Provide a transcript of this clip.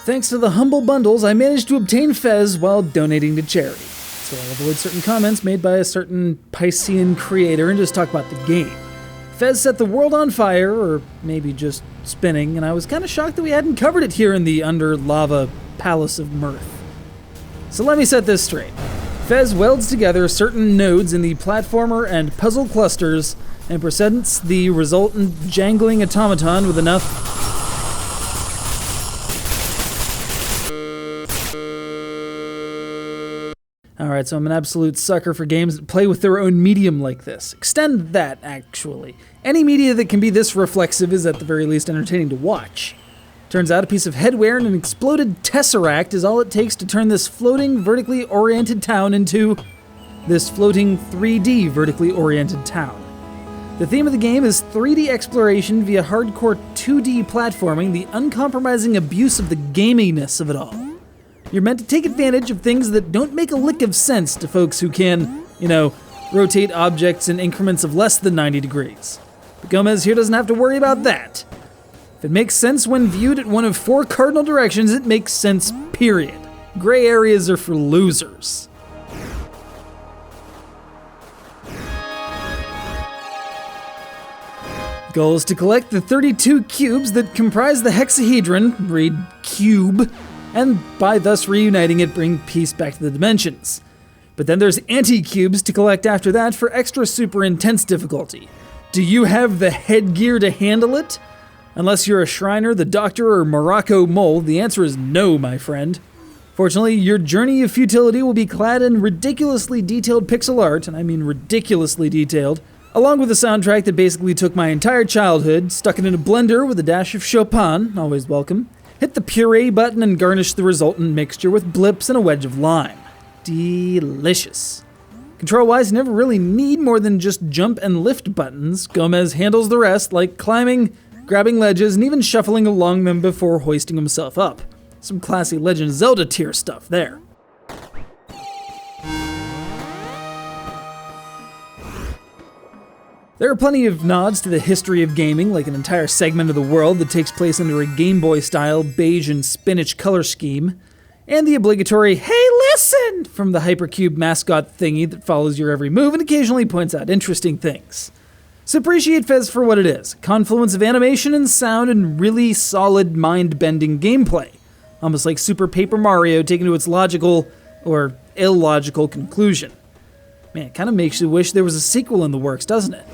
Thanks to the humble bundles, I managed to obtain FEZ while donating to charity. So I'll avoid certain comments made by a certain Piscean creator and just talk about the game. FEZ set the world on fire, or maybe just spinning, and I was kind of shocked that we hadn't covered it here in the Under Lava Palace of Mirth. So let me set this straight. FEZ welds together certain nodes in the platformer and puzzle clusters and presents the resultant jangling automaton with enough Alright, so I'm an absolute sucker for games that play with their own medium like this. Extend that, actually. Any media that can be this reflexive is at the very least entertaining to watch. Turns out a piece of headwear and an exploded tesseract is all it takes to turn this floating, vertically oriented town into this floating 3D vertically oriented town. The theme of the game is 3D exploration via hardcore 2D platforming, the uncompromising abuse of the gameyness of it all. You're meant to take advantage of things that don't make a lick of sense to folks who can, rotate objects in increments of less than 90 degrees. But Gomez here doesn't have to worry about that. If it makes sense when viewed at one of 4 cardinal directions, it makes sense, period. Gray areas are for losers. Goal is to collect the 32 cubes that comprise the hexahedron, read cube, and by thus reuniting it, bring peace back to the dimensions. But then there's anti-cubes to collect after that for extra super intense difficulty. Do you have the headgear to handle it? Unless you're a Shriner, the Doctor, or Morocco Mole, the answer is no, my friend. Fortunately, your journey of futility will be clad in ridiculously detailed pixel art, and I mean ridiculously detailed, along with a soundtrack that basically took my entire childhood, stuck it in a blender with a dash of Chopin, always welcome, hit the puree button and garnish the resultant mixture with blips and a wedge of lime. Delicious. Control-wise, you never really need more than just jump and lift buttons. Gomez handles the rest, like climbing, grabbing ledges, and even shuffling along them before hoisting himself up. Some classy Legend of Zelda tier stuff there. There are plenty of nods to the history of gaming, like an entire segment of the world that takes place under a Game Boy-style beige and spinach color scheme, and the obligatory "Hey, listen!" from the Hypercube mascot thingy that follows your every move and occasionally points out interesting things. So appreciate FEZ for what it is, a confluence of animation and sound and really solid mind-bending gameplay. Almost like Super Paper Mario taken to its logical, or illogical conclusion. Man, it kind of makes you wish there was a sequel in the works, doesn't it?